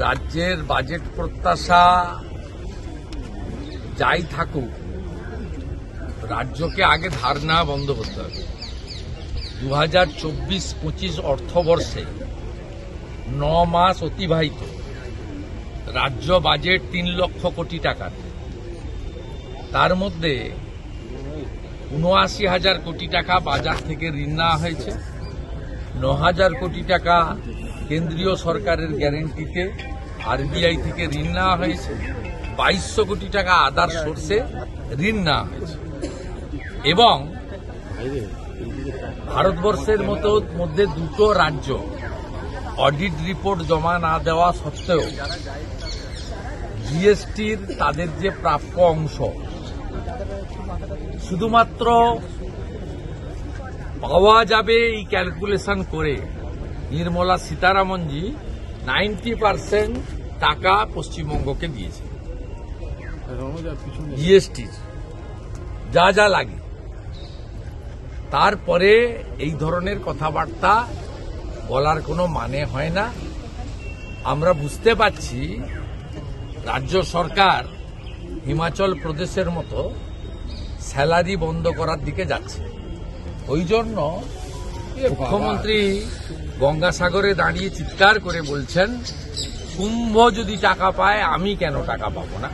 রাজ্যের বাজেট প্রত্যাশা যাই থাকুক, রাজ্যকে আগে ধার নেওয়া বন্ধ করতে হবে। 2024-25 অর্থবর্ষে 9 মাস অতিবাহিত, রাজ্য বাজেট 3 লক্ষ কোটি টাকার, তার মধ্যে 79,000 কোটি টাকা বাজার থেকে ঋণ নেওয়া হয়েছে, 9,000 কোটি টাকা কেন্দ্রীয় সরকারের গ্যারেন্টিতে আরবিআই থেকে ঋণ নেওয়া হয়েছে, 2200 কোটি টাকা আদার সোর্সে ঋণ নেওয়া হয়েছে। এবং ভারতবর্ষের মধ্যে দুটো রাজ্য অডিট রিপোর্ট জমা না দেওয়া সত্ত্বেও জিএসটির তাদের যে প্রাপ্য অংশ শুধুমাত্র পাওয়া যাবে এই ক্যালকুলেশন করে নির্মলা সীতারামনজি 90% টাকা পশ্চিমবঙ্গকে দিয়েছে জিএসটির যা যা লাগে। তারপরে এই ধরনের কথাবার্তা বলার কোনো মানে হয় না। আমরা বুঝতে পারছি রাজ্য সরকার হিমাচল প্রদেশের মতো স্যালারি বন্ধ করার দিকে যাচ্ছে। ওই জন্য মুখ্যমন্ত্রী গঙ্গাসাগরে দাঁড়িয়ে চিৎকার করে বলছেন, কুম্ভ যদি টাকা পায় আমি কেন টাকা পাবো না।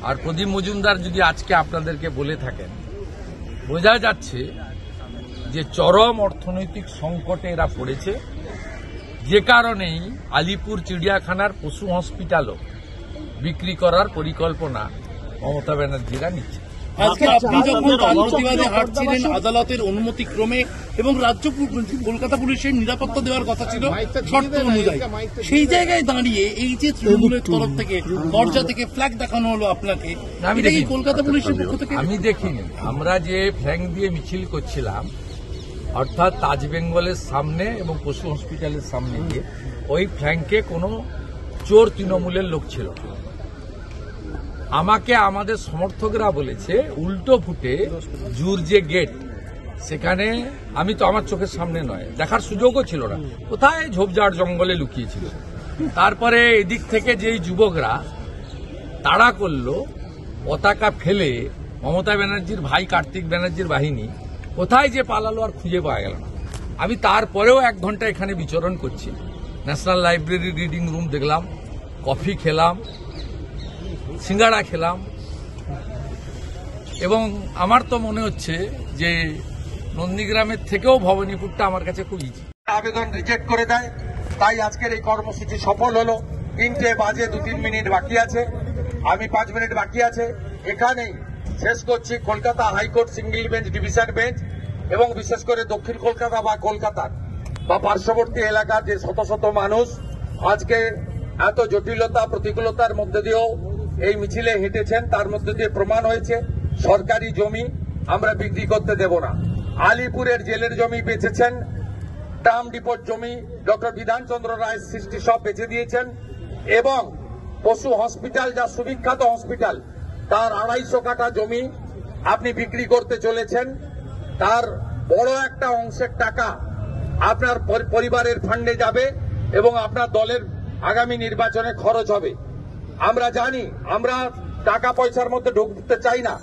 আর প্রদীপ মজুমদার যদি আজকে আপনাদেরকে বলে থাকেন, বোঝা যাচ্ছে যে চরম অর্থনৈতিক সংকটে এরা পড়েছে, যে কারণেই আলিপুর চিড়িয়াখানার পশু হসপিটালও বিক্রি করার পরিকল্পনা মমতা ব্যানার্জিরা নিচ্ছে। আজকে আপনি যখন প্রতিবাদে হাঁটছিলেন আদালতের অনুমতি ক্রমে এবং রাজ্য কলকাতা পুলিশের নিরাপত্তা দেওয়ার কথা ছিল শর্ত অনুযায়ী, সেই জায়গায় দাঁড়িয়ে এই যে তৃণমূলের তরফ থেকে দরজা থেকে ফ্ল্যাগ দেখানো হলো আপনাকে, কলকাতা পুলিশের পক্ষ থেকে আমি দেখিনি। আমরা যে ফ্ল্যাগ দিয়ে মিছিল করছিলাম, অর্থাৎ তাজ বেঙ্গলের সামনে এবং পশু হসপিটালের সামনে গিয়ে, ওই ফ্ল্যাঙ্কে কোনো চোর তৃণমূলের লোক ছিল। আমাকে আমাদের সমর্থকরা বলেছে উল্টো ফুটে জুর যে গেট, সেখানে আমি তো আমার চোখের সামনে নয়, দেখার সুযোগও ছিল না, কোথায় ঝোপঝাড় জঙ্গলে লুকিয়েছিল। তারপরে এদিক থেকে যেই যুবকরা তাড়া করলো, পতাকা ফেলে মমতা ব্যানার্জির ভাই কার্তিক ব্যানার্জির বাহিনী কোথায় যে পালালো আর খুঁজে পাওয়া গেল না। আমি তারপরেও 1 ঘন্টা এখানে বিচরণ করছি, ন্যাশনাল লাইব্রেরি রিডিং রুম দেখলাম, কফি খেলাম, সিঙ্গাড়া খেলাম, এবং আমার তো মনে হচ্ছে যে নন্দীগ্রামের থেকেও ভবানীপুরটা আমার কাছে খুব ইজি। আবেদন রিজেক্ট করে দেয়, তাই আজকের এই কর্মসূচি সফল হলো। 3টে বাজে 2-3 মিনিট বাকি আছে, আমি 5 মিনিট বাকি আছে, এখানেই শেষ করছি। Kolkata high court single bench, division bench এবং বিশেষ করে দক্ষিণ কলকাতা বা কলকাতার বা পার্শ্ববর্তী এলাকার যে শত শত মানুষ আজকে এত জটিলতা প্রতিকূলতার মধ্যে দিয়েও এই মিছিলে হেঁটেছেন, তার মধ্যে দিয়ে প্রমাণ হয়েছে সরকারি জমি আমরা বিক্রি করতে দেব না। আলিপুরের জেলের জমি বেচেছেন, ট্রাম ডিপোর জমি ডক্টর বিধানচন্দ্র রায় সৃষ্টি সব বেচে দিয়েছেন, এবং পশু হসপিটাল যা সুবিখ্যাত হসপিটাল, তার 250 কাঠা জমি আপনি বিক্রি করতে চলেছেন। তার বড় একটা অংশের টাকা আপনার পরিবারের ফান্ডে যাবে এবং আপনার দলের আগামী নির্বাচনে খরচ হবে। আমরা জানি, আমরা টাকা পয়সার মধ্যে ঢুকতে চাই না।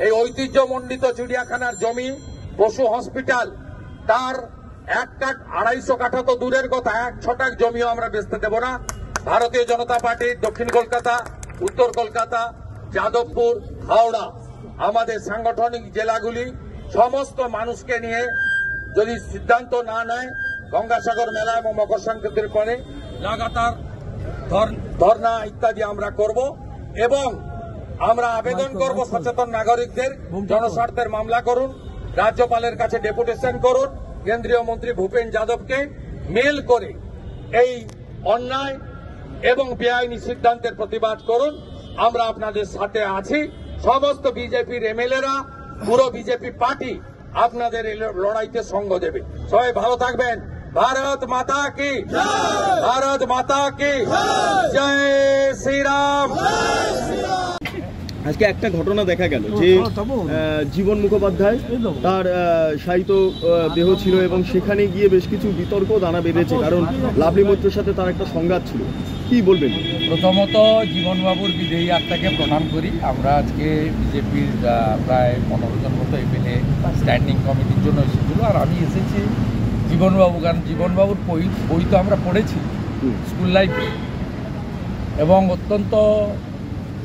এই ঐতিহ্যমণ্ডিত চিড়িয়াখানার জমি, পশু হসপিটাল, তার 250 কাঠা তো দূরের কথা, 1 ছটাক জমিও আমরা বেচতে দেব না। ভারতীয় জনতা পার্টি দক্ষিণ কলকাতা, উত্তর কলকাতা, যাদবপুর, হাওড়া, আমাদের সাংগঠনিক জেলাগুলি সমস্ত মানুষকে নিয়ে যদি সিদ্ধান্ত না নেয়, গঙ্গাসাগর মেলা এবং মকর সংক্রান্তির পরে লাগাতার ধর্ণা ইত্যাদি আমরা করব, এবং আমরা আবেদন করব সচেতন নাগরিকদের, জনস্বার্থের মামলা করুন, রাজ্যপালের কাছে ডেপুটেশন করুন, কেন্দ্রীয় মন্ত্রী ভূপেন যাদবকে মেল করে এই অন্যায় এবং বেআইনি সিদ্ধান্তের প্রতিবাদ করুন। আমরা আপনাদের সাথে আছি। সমস্ত বিজেপির এমএলএরা, পুরো বিজেপি পার্টি আপনাদের এই লড়াইতে সঙ্গ দেবে। সবাই ভালো থাকবেন। ভারত মাতা কি জয়, ভারত মাতা কি জয়, শ্রীরাম। আজকে একটা ঘটনা দেখা গেল যে জীবন মুখোপাধ্যায় তার শায়িত দেহ ছিল এবং সেখানে গিয়ে বেশ কিছু বিতর্ক দানা বেঁধেছে, কারণ লাভলি মৈত্রের সাথে তার একটা সংঘাত ছিল। কি বলবেন? প্রথমত জীবনবাবুর বিদেয়ী আত্মাকে প্রণাম করি। আমরা আজকে বিজেপির প্রায় 15 জন মতো এমএলএ স্ট্যান্ডিং কমিটির জন্য এসেছিল, আর আমি এসেছি জীবনবাবু, কারণ জীবনবাবুর বই তো আমরা পড়েছি স্কুল লাইফে, এবং অত্যন্ত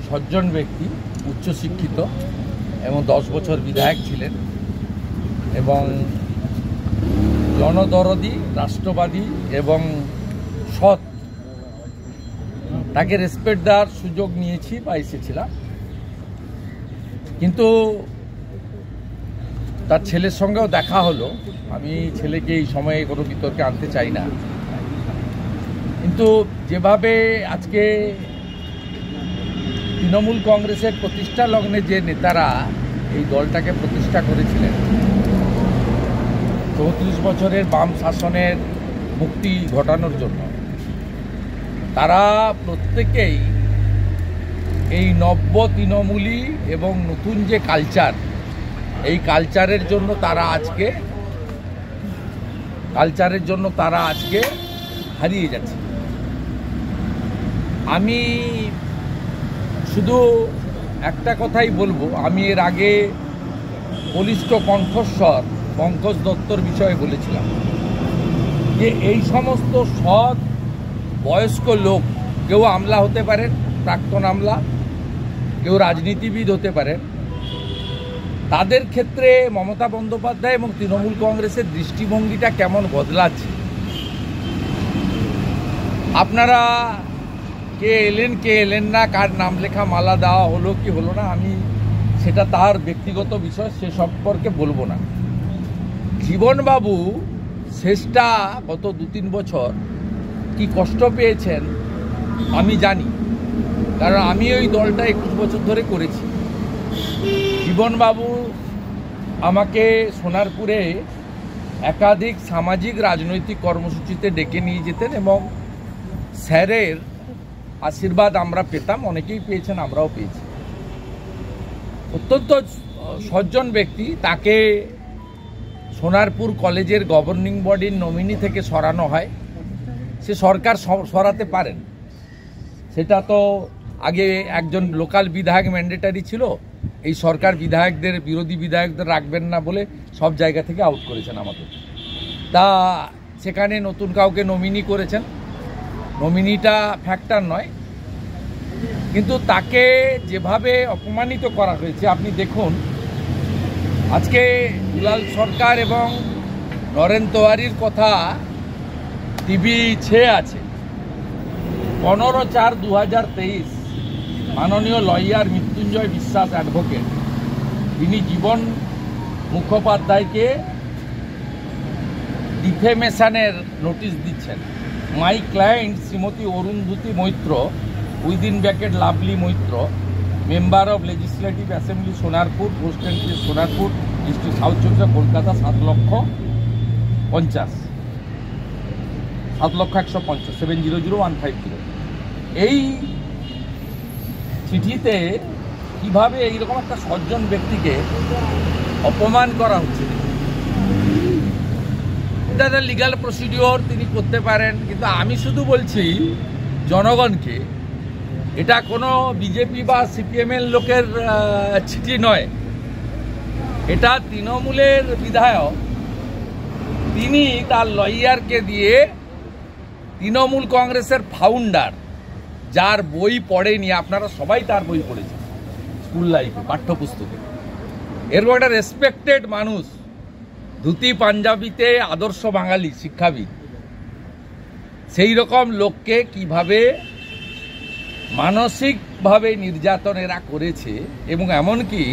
সজ্জন ব্যক্তি, উচ্চশিক্ষিত, এবং 10 বছর বিধায়ক ছিলেন, এবং জনদরদি, রাষ্ট্রবাদী এবং সৎ। তাকে রেসপেক্ট দেওয়ার সুযোগ নিয়েছি বা এসেছিলাম, কিন্তু তার ছেলের সঙ্গেও দেখা হলো। আমি ছেলেকে এই সময়ে কোনো বিতর্কে আনতে চাই না, কিন্তু যেভাবে আজকে তৃণমূল কংগ্রেসের প্রতিষ্ঠা লগ্নে যে নেতারা এই দলটাকে প্রতিষ্ঠা করেছিলেন, 34 বছরের বাম শাসনের মুক্তি ঘটানোর জন্য, তারা প্রত্যেকেই এই নব্য তৃণমূলী এবং নতুন যে কালচার, এই কালচারের জন্য তারা আজকে হারিয়ে যাচ্ছে। আমি শুধু একটা কথাই বলবো, আমি এর আগে বলিষ্ঠ কণ্ঠস্বর পঙ্কজ দত্তর বিষয়ে বলেছিলাম যে এই সমস্ত সৎ বয়স্ক লোক, কেউ আমলা হতে পারেন, প্রাক্তন আমলা, কেউ রাজনীতিবিদ হতে পারেন, তাদের ক্ষেত্রে মমতা বন্দ্যোপাধ্যায় এবং তৃণমূল কংগ্রেসের দৃষ্টিভঙ্গিটা কেমন বদলাচ্ছে। আপনারা কে এলেন না, কার নাম লেখা মালা দেওয়া হলো কি হলো না, আমি সেটা তার ব্যক্তিগত বিষয়, সে সম্পর্কে বলবো না। জীবনবাবু শেষটা গত 2-3 বছর কি কষ্ট পেয়েছেন আমি জানি, কারণ আমি ওই দলটা 21 বছর ধরে করেছি। জীবনবাবু আমাকে সোনারপুরে একাধিক সামাজিক রাজনৈতিক কর্মসূচিতে ডেকে নিয়ে যেতেন, এবং স্যারের আশীর্বাদ আমরা পেতাম, অনেকেই পেয়েছেন, আমরাও পেয়েছি। অত্যন্ত সজ্জন ব্যক্তি। তাকে সোনারপুর কলেজের গভর্নিং বডির নমিনি থেকে সরানো হয়। সে সরকার সরাতে পারেন, সেটা তো আগে একজন লোকাল বিধায়ক ম্যান্ডেটারি ছিল, এই সরকার বিধায়কদের, বিরোধী বিধায়কদের রাখবেন না বলে সব জায়গা থেকে আউট করেছেন আমাদের। তা সেখানে নতুন কাউকে নমিনি করেছেন, নমিনিটা ফ্যাক্টর নয়, কিন্তু তাকে যেভাবে অপমানিত করা হয়েছে আপনি দেখুন। আজকে দুলাল সরকার এবং নরেন তেওয়ারির কথা টিভি 6 আছে। 15/4/2023 মাননীয় লয়ার মৃত্যুঞ্জয় বিশ্বাস অ্যাডভোকেট, তিনি জীবন মুখোপাধ্যায়কে ডিফেমেশনের নোটিশ দিচ্ছেন। My client Shrimati Arundhati Maitra, within bracket Lovely Maitra, member of legislative assembly Sonarpur, post entry Sonarpur, district south চব্বিশ, কলকাতা, 7,50,000, 7,150,000, 7000150। এই চিঠিতে কিভাবে এইরকম একটা সজ্জন ব্যক্তিকে অপমান করা হচ্ছে, এটা একটা লিগ্যাল প্রসিডিওর, তিনি করতে পারেন, কিন্তু আমি শুধু বলছি জনগণকে, এটা কোনো বিজেপি বা সিপিএমের লোকের চিঠি নয়, এটা তৃণমূলের বিধায়ক, তিনি তার লয়ারকে দিয়ে তৃণমূল কংগ্রেসের ফাউন্ডার, যার বই পড়েনি, আপনারা সবাই তার বই পড়েছেন স্কুল লাইফে, পাঠ্যপুস্তকে, এরকম একটা রেসপেক্টেড মানুষ, ধুতি পাঞ্জাবিতে আদর্শ বাঙালি শিক্ষাবিদ, সেই রকম লোককে কিভাবে মানসিকভাবে নির্যাতন এরা করেছে। এবং এমনকি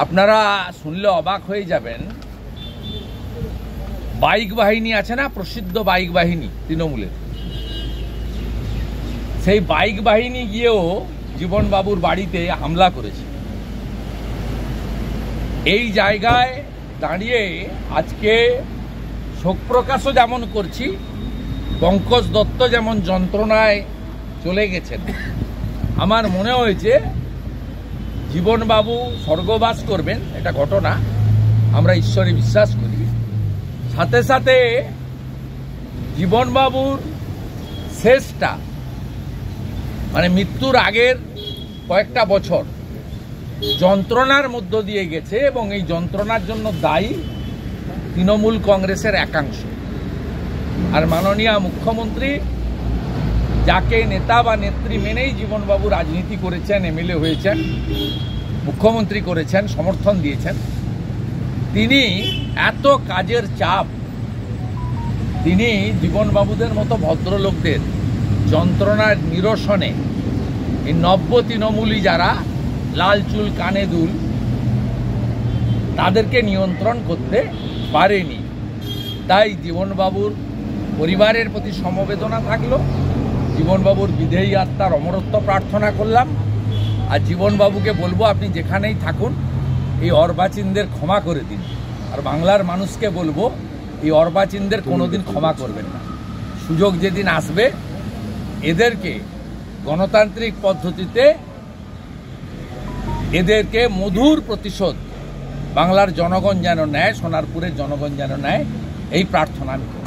আপনারা শুনলে অবাক হয়ে যাবেন, বাইক বাহিনী আছে না, প্রসিদ্ধ বাইক বাহিনী তৃণমূলের, সেই বাইক বাহিনী গিয়েও জীবনবাবুর বাড়িতে হামলা করেছে। এই জায়গায় দাঁড়িয়ে আজকে শোক প্রকাশও যেমন করছি, পঙ্কজ দত্ত যেমন যন্ত্রণায় চলে গেছেন, আমার মনে হয়েছে জীবনবাবু স্বর্গবাস করবেন, এটা ঘটনা, আমরা ঈশ্বরে বিশ্বাস করি। সাথে সাথে জীবনবাবুর শেষটা মানে মৃত্যুর আগের কয়েকটা বছর যন্ত্রণার মধ্য দিয়ে গেছে এবং এই যন্ত্রণার জন্য দায়ী তৃণমূল কংগ্রেসের একাংশ। আর মাননীয় মুখ্যমন্ত্রী যাকে নেতা বা নেত্রী মেনেই জীবনবাবু রাজনীতি করেছেন, এমএলএ হয়েছেন, মুখ্যমন্ত্রী করেছেন, সমর্থন দিয়েছেন, তিনি এত কাজের চাপ, তিনি জীবনবাবুদের মতো ভদ্রলোকদের যন্ত্রণার নিরসনে এই নব্য তৃণমূলী যারা লাল চুল কানে দুল তাদেরকে নিয়ন্ত্রণ করতে পারেনি। তাই জীবনবাবুর পরিবারের প্রতি সমবেদনা থাকলো, জীবনবাবুর বিদেহী আত্মার অমরত্ব প্রার্থনা করলাম। আর জীবনবাবুকে বলবো আপনি যেখানেই থাকুন এই অর্বাচীনদের ক্ষমা করে দিন। আর বাংলার মানুষকে বলবো এই অর্বাচীনদের কোনোদিন ক্ষমা করবেন না। সুযোগ যেদিন আসবে এদেরকে গণতান্ত্রিক পদ্ধতিতে এদেরকে মধুর প্রতিশোধ বাংলার জনগণ যেন নেয়, সোনারপুরের জনগণ যেন নেয়, এই প্রার্থনা আমি করি।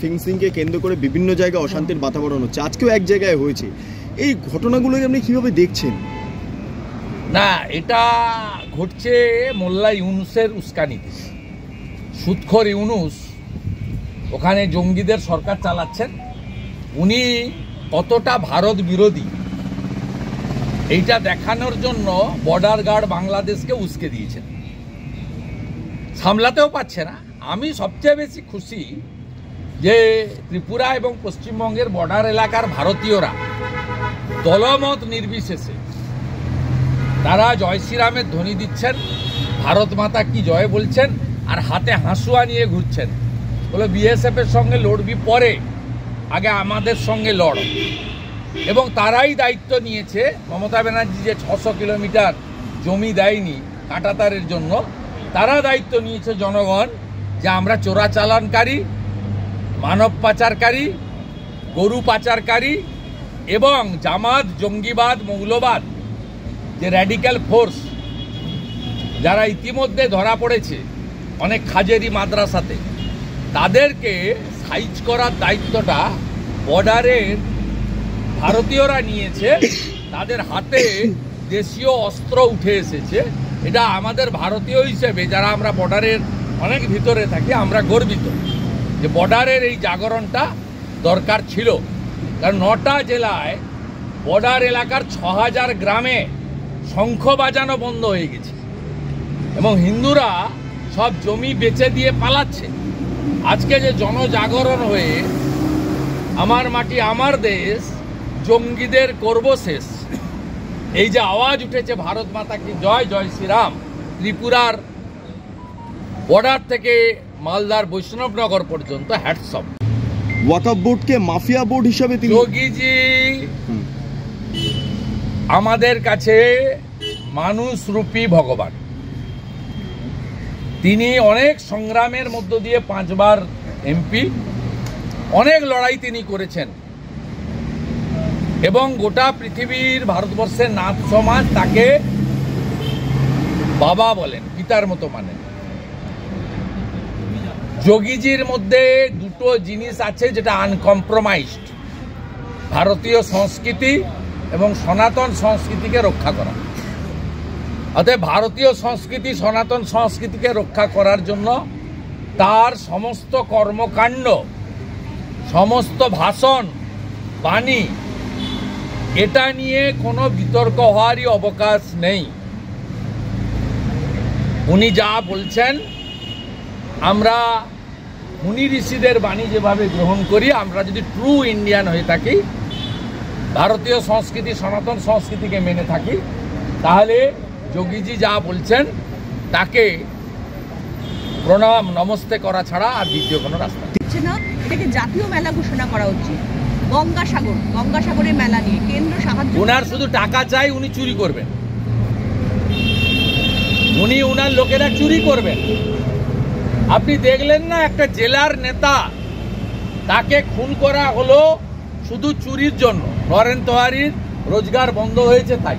ফিংসিংকে কেন্দ্র করে বিভিন্ন জায়গায় অশান্তির বাতাবরণ হচ্ছে, আজকেও এক জায়গায় হয়েছে। এই ঘটনাগুলোকে আপনি কিভাবে দেখছেন? না, এটা ঘটছে মোল্লা ইউনুসের উস্কানিতে। সুদখোর ইউনুস ওখানে জঙ্গিদের সরকার চালাচ্ছেন। উনি কতটা ভারত বিরোধী এইটা দেখানোর জন্য বর্ডার গার্ড বাংলাদেশকে উস্কে দিয়েছেন, সামলাতেও পারছে না। আমি সবচেয়ে বেশি খুশি যে ত্রিপুরা এবং পশ্চিমবঙ্গের বর্ডার এলাকার ভারতীয়রা দলমত নির্বিশেষে তারা জয় শ্রীরামের ধ্বনি দিচ্ছেন, ভারত মাতা কি জয় বলছেন, আর হাতে হাঁসুয়া নিয়ে ঘুরছেন। বলে বিএসএফ এর সঙ্গে লড়বি পরে, আগে আমাদের সঙ্গে লড়। এবং তারাই দায়িত্ব নিয়েছে, মমতা ব্যানার্জি যে 600 কিলোমিটার জমি দেয়নি কাঁটাতারের জন্য, তারা দায়িত্ব নিয়েছে জনগণ যে আমরা চোরাচালানকারী, মানব পাচারকারী, গরু পাচারকারী এবং জামাত, জঙ্গিবাদ, মৌলবাদ যে র্যাডিক্যাল ফোর্স যারা ইতিমধ্যে ধরা পড়েছে অনেক খাজেরি মাদ্রাসাতে, তাদেরকে সাইজ করার দায়িত্বটা বর্ডারের ভারতীয়রা নিয়েছে। তাদের হাতে দেশীয় অস্ত্র উঠে এসেছে। এটা আমাদের ভারতীয় হিসেবে যারা আমরা বর্ডারের অনেক ভিতরে থাকি আমরা গর্বিত যে বর্ডারের এই জাগরণটা দরকার ছিল। কারণ 9টা জেলায় বর্ডার এলাকার 6000 গ্রামে শঙ্খ বাজানো বন্ধ হয়ে গেছে এবং হিন্দুরা সব জমি বেচে দিয়ে পালাচ্ছে। আজকে যে জনজাগরণ হয়ে আমার মাটি আমার দেশ, জঙ্গিদের করব শেষ, এই যে আওয়াজ উঠেছে ভারত মাতা কি জয়, জয় শ্রীরাম, ত্রিপুরার বর্ডার থেকে মালদার বৈষ্ণবনগর পর্যন্ত হ্যাটস অফ। ওয়াকফ বোর্ডকে মাফিয়া বোর্ড হিসাবে যোগীজি আমাদের কাছে মানুষরূপী ভগবান। তিনি অনেক সংগ্রামের মধ্য দিয়ে 5 বার এমপি, অনেক লড়াই তিনি করেছেন এবং গোটা পৃথিবীর ভারতবর্ষের নাথ সমাজ তাকে বাবা বলেন, পিতার মতো মানেন। যোগীজির মধ্যে দুটো জিনিস আছে যেটা আনকম্প্রোমাইজড, ভারতীয় সংস্কৃতি এবং সনাতন সংস্কৃতিকে রক্ষা করা। অতএব ভারতীয় সংস্কৃতি, সনাতন সংস্কৃতিকে রক্ষা করার জন্য তার সমস্ত কর্মকাণ্ড, সমস্ত ভাষণ, বাণী, এটা নিয়ে কোনো বিতর্ক হওয়ারই অবকাশ নেই। উনি যা বলছেন, আমরা মুনি ঋষিদের বাণী যেভাবে গ্রহণ করি, আমরা যদি ট্রু ইন্ডিয়ান হয়ে থাকি, ভারতীয় সংস্কৃতি, সনাতন সংস্কৃতিকে মেনে থাকি, তাহলে যোগীজি যা বলছেন তাকে প্রণাম নমস্তে করা ছাড়া আর দ্বিতীয় কোনো রাস্তা না। এটাকে জাতীয় মেলা ঘোষণা করা উচিত। গঙ্গাসাগরের মেলা নিয়ে কেন্দ্র সাহায্য। ওনার শুধু টাকা চাই, উনি চুরি করবেন, উনি ওনার লোকেরা চুরি করবেন। আপনি দেখলেন না একটা জেলার নেতা, তাকে খুন করা হলো শুধু চুরির জন্য, নরেন তোহারির রোজগার বন্ধ হয়েছে তাই।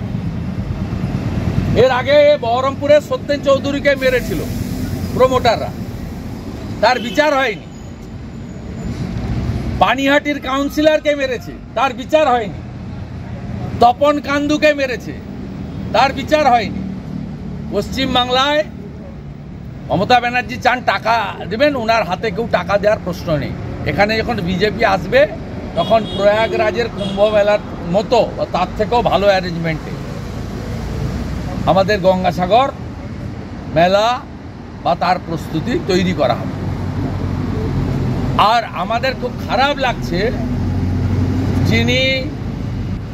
এর আগে বহরমপুরের সত্যেন চৌধুরীকে মেরেছিল প্রমোটাররা, তার বিচার হয়নি। পানিহাটির কাউন্সিলরকে মেরেছে, তার বিচার হয়নি। তপন কান্দুকে মেরেছে, তার বিচার হয়নি। পশ্চিম বাংলায় মমতা ব্যানার্জি চান টাকা দেবেন, ওনার হাতে কেউ টাকা দেওয়ার প্রশ্ন নেই। এখানে যখন বিজেপি আসবে তখন প্রয়াগরাজের কুম্ভ মেলার মতো বা তার থেকেও ভালো অ্যারেঞ্জমেন্টে আমাদের গঙ্গাসাগর মেলা বা তার প্রস্তুতি তৈরি করা হবে। আর আমাদের খুব খারাপ লাগছে যিনি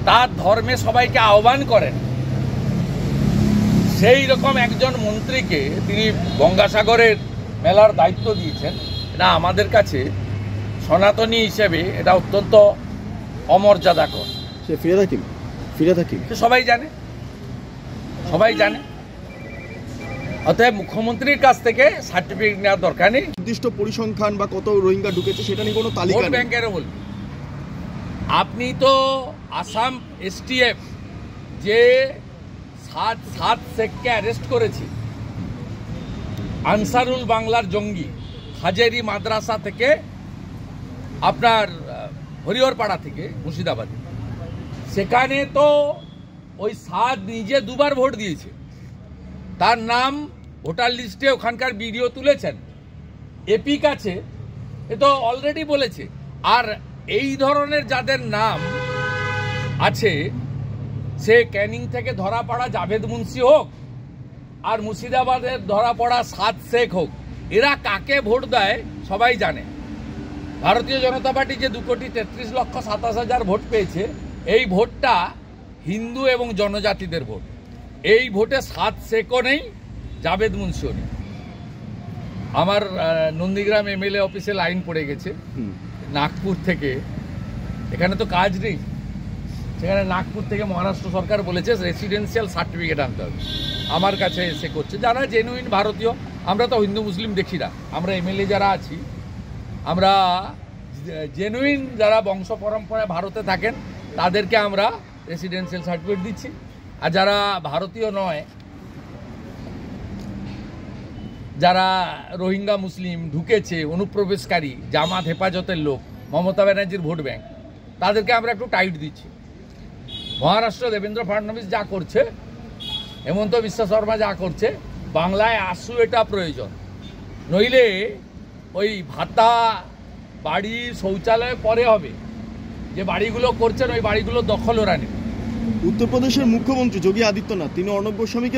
তার ধর্মে সবাইকে আহ্বান করেন সেই রকম একজন মন্ত্রীকে তিনি গঙ্গাসাগরের মেলার দায়িত্ব দিয়েছেন। এটা আমাদের কাছে সনাতনী হিসেবে এটা অত্যন্ত অমর্যাদাকর। সে ফিরে থাকি সবাই জানে, সবাই জানে। অতএব মুখ্যমন্ত্রীর কাছ থেকে সার্টিফিকেট নেওয়ার দরকার নেই। নির্দিষ্ট পরিসংখ্যান বা কত রোহিঙ্গা ঢুকেছে সেটা নিয়ে কোনো তালিকা ভোট নেই। ব্যাংকেরও বলবেন আপনি তো আসাম এসটিএফ যে 7 শেখকে অ্যারেস্ট করেছে, আনসারুল বাংলার জঙ্গি, হাজেরি মাদ্রাসা থেকে আপনার হরিহরপাড়া থেকে মুর্শিদাবাদে, সেখানে তো ওই 7 নিজে 2 বার ভোট দিয়েছে। তার নাম ভোটার লিস্টে ওখানকার বিডিও তুলেছেন, এপিক আছে, এ তো অলরেডি বলেছে। আর এই ধরনের যাদের নাম আছে, সে ক্যানিং থেকে ধরা পড়া জাভেদ মুন্সি হোক আর মুর্শিদাবাদের ধরা পড়া 7 শেখ হোক, এরা কাকে ভোট দেয় সবাই জানে। ভারতীয় জনতা পার্টি যে 2,33,27,000 ভোট পেয়েছে, এই ভোটটা হিন্দু এবং জনজাতিদের ভোট। এই ভোটে 7 শেখও নেই, জাভেদ মুন্সিও নেই। আমার নন্দীগ্রাম এমএলএ অফিসে লাইন পড়ে গেছে নাগপুর থেকে, এখানে তো কাজ নেই, সেখানে নাগপুর থেকে মহারাষ্ট্র সরকার বলেছে রেসিডেন্সিয়াল সার্টিফিকেট আনতে হবে। আমার কাছে এসে করছে যারা জেনুইন ভারতীয়। আমরা তো হিন্দু মুসলিম দেখি না, আমরা এমএলএ যারা আছি আমরা জেনুইন যারা বংশ পরম্পরায় ভারতে থাকেন তাদেরকে আমরা রেসিডেন্সিয়াল সার্টিফিকেট দিচ্ছি। আর যারা ভারতীয় নয়, যারা রোহিঙ্গা মুসলিম ঢুকেছে, অনুপ্রবেশকারী, জামাত হেফাজতের লোক, মমতা ব্যানার্জির ভোট ব্যাংক, তাদেরকে আমরা একটু টাইট দিচ্ছি। মহারাষ্ট্র দেবেন্দ্র ফডনবিস যা করছে, হেমন্ত বিশ্ব শর্মা যা করছে, বাংলায় আসু এটা প্রয়োজন। নইলে ওই ভাতা, বাড়ি, শৌচালয় পরে হবে, যে বাড়িগুলো করছেন ওই বাড়িগুলো দখল ওরা নেবে। উত্তরপ্রদেশের মুখ্যমন্ত্রী যোগী আদিত্যনাথ তিনি অর্ণব গোস্বামীকে